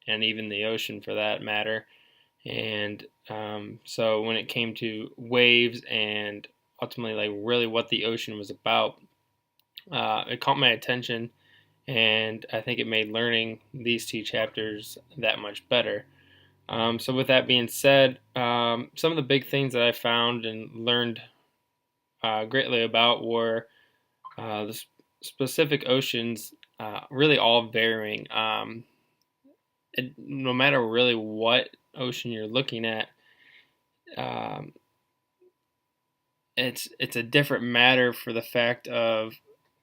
and even the ocean for that matter. And so when it came to waves and ultimately like really what the ocean was about, it caught my attention, and I think it made learning these two chapters that much better. So with that being said, some of the big things that I found and learned greatly about were the specific oceans, really all varying. No matter really what ocean you're looking at, um, it's a different matter for the fact of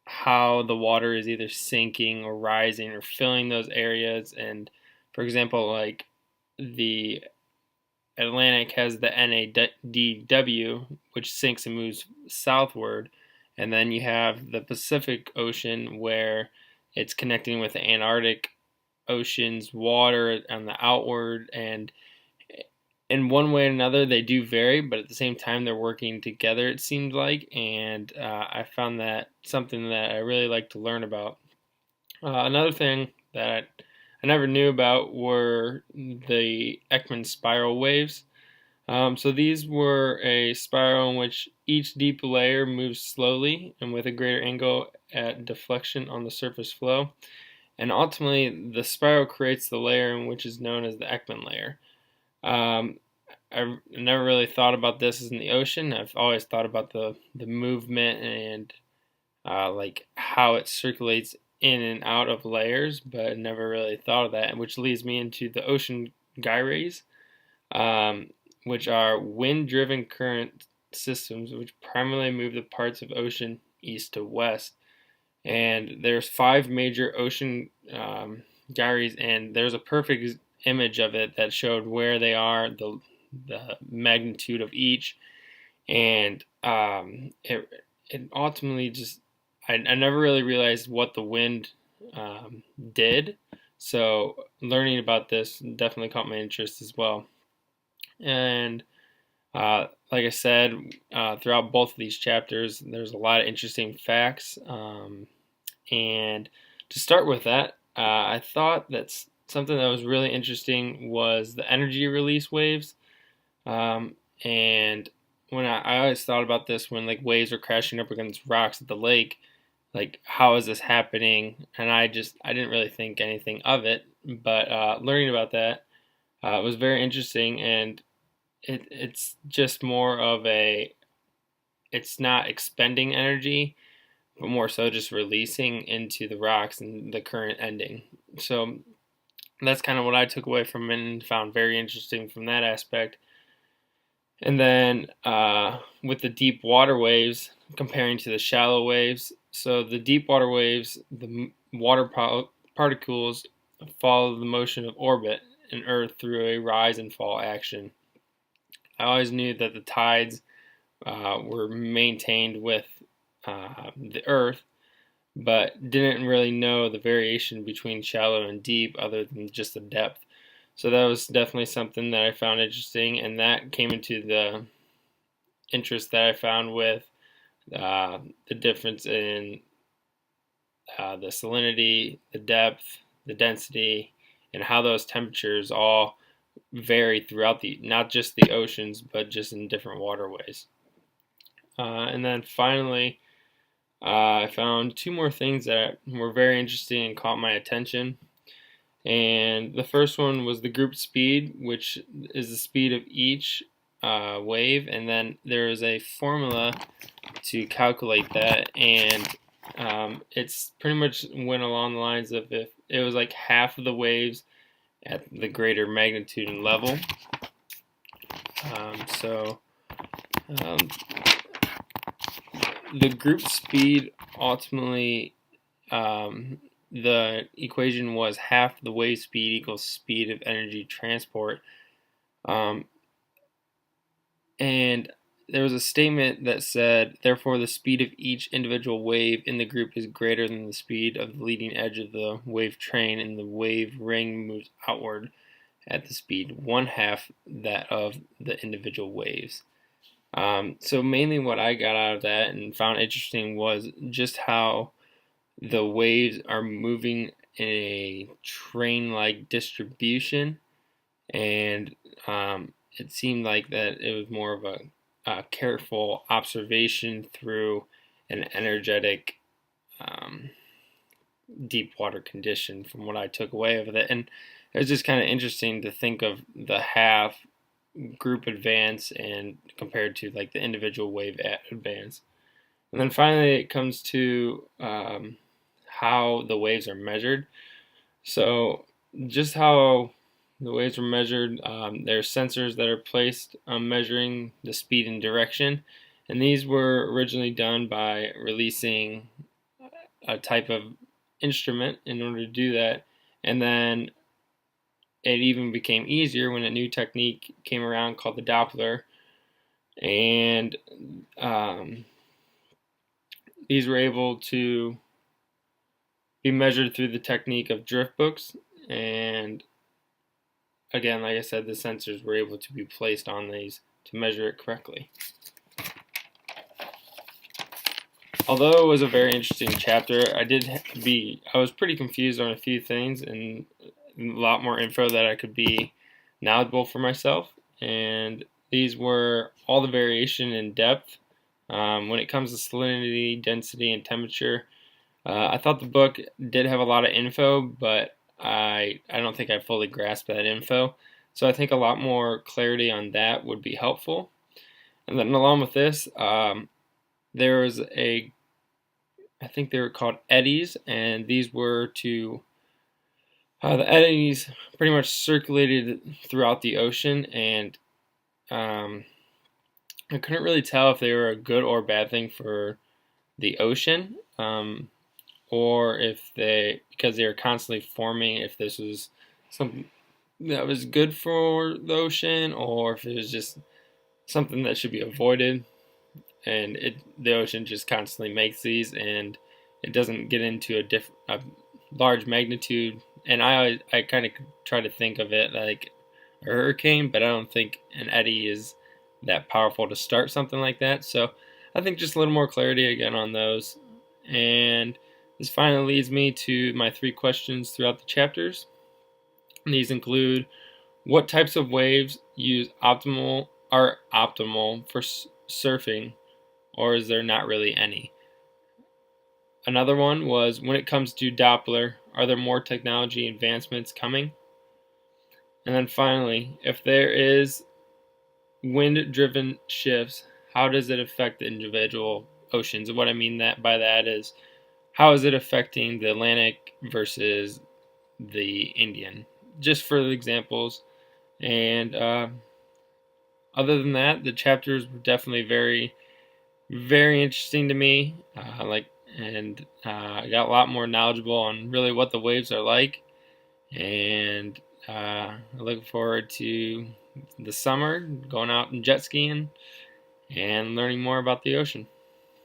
how the water is either sinking or rising or filling those areas. And for example, like the Atlantic has the NADW, which sinks and moves southward, and then you have the Pacific Ocean where it's connecting with the Antarctic Ocean's water on the outward, and in one way or another they do vary, but at the same time they're working together, it seems like. And I found that something that I really like to learn about. Another thing that I never knew about were the Ekman spiral waves. So these were a spiral in which each deep layer moves slowly and with a greater angle at deflection on the surface flow. And ultimately, the spiral creates the layer in which is known as the Ekman layer. Um, I never really thought about this as in the ocean. I've always thought about the movement and like how it circulates in and out of layers, but never really thought of that, which leads me into the ocean gyres, um, which are wind-driven current systems which primarily move the parts of ocean east to west. And there's five major ocean gyres, and there's a perfect image of it that showed where they are, the magnitude of each, and it ultimately just I never really realized what the wind did. So learning about this definitely caught my interest as well. And like I said, throughout both of these chapters, there's a lot of interesting facts. And to start with that, I thought that something that was really interesting was the energy release waves. And when I always thought about this when like waves are crashing up against rocks at the lake, like how is this happening? And I didn't really think anything of it, but learning about that was very interesting. And it's just more of it's not expending energy, but more so just releasing into the rocks and the current ending. So that's kind of what I took away from it and found very interesting from that aspect. And then with the deep water waves, comparing to the shallow waves, so the deep water waves, the water particles follow the motion of orbit and Earth through a rise and fall action. I always knew that the tides were maintained with the Earth, but didn't really know the variation between shallow and deep other than just the depth. So that was definitely something that I found interesting, and that came into the interest that I found with the difference in the salinity, the depth, the density, and how those temperatures all vary throughout not just the oceans, but just in different waterways. And then finally, I found two more things that were very interesting and caught my attention. And the first one was the group speed, which is the speed of each wave, and then there is a formula to calculate that, and it's pretty much went along the lines of if it was like half of the waves at the greater magnitude and level. So the group speed ultimately, the equation was half the wave speed equals speed of energy transport. And there was a statement that said, therefore, the speed of each individual wave in the group is greater than the speed of the leading edge of the wave train, and the wave ring moves outward at the speed one half that of the individual waves. So mainly what I got out of that and found interesting was just how the waves are moving a train-like distribution, and it seemed like that it was more of a careful observation through an energetic deep water condition from what I took away of it. And it was just kind of interesting to think of the half group advance and compared to like the individual wave advance. And then finally it comes to how the waves are measured. So just how the waves are measured, there's sensors that are placed measuring the speed and direction. And these were originally done by releasing a type of instrument in order to do that. And then it even became easier when a new technique came around called the Doppler. And these were able to be measured through the technique of drift books. And again, like I said, the sensors were able to be placed on these to measure it correctly. Although it was a very interesting chapter, I was pretty confused on a few things and a lot more info that I could be knowledgeable for myself. And these were all the variation in depth when it comes to salinity, density, and temperature. I thought the book did have a lot of info, but I don't think I fully grasped that info. So I think a lot more clarity on that would be helpful. And then along with this, there was I think they were called eddies, and these were the eddies pretty much circulated throughout the ocean, and I couldn't really tell if they were a good or bad thing for the ocean, or because they were constantly forming, if this was something that was good for the ocean, or if it was just something that should be avoided. And the ocean just constantly makes these, and it doesn't get into a large magnitude. And I kind of try to think of it like a hurricane, but I don't think an eddy is that powerful to start something like that. So I think just a little more clarity again on those. And this finally leads me to my 3 questions throughout the chapters. And these include: what types of waves are optimal for surfing, or is there not really any? Another one was, when it comes to Doppler, are there more technology advancements coming? And then finally, if there is wind-driven shifts, how does it affect the individual oceans? And what I mean by that is, how is it affecting the Atlantic versus the Indian? Just for the examples. And other than that, the chapters were definitely very, very interesting to me. I got a lot more knowledgeable on really what the waves are like, and I look forward to the summer, going out and jet skiing and learning more about the ocean.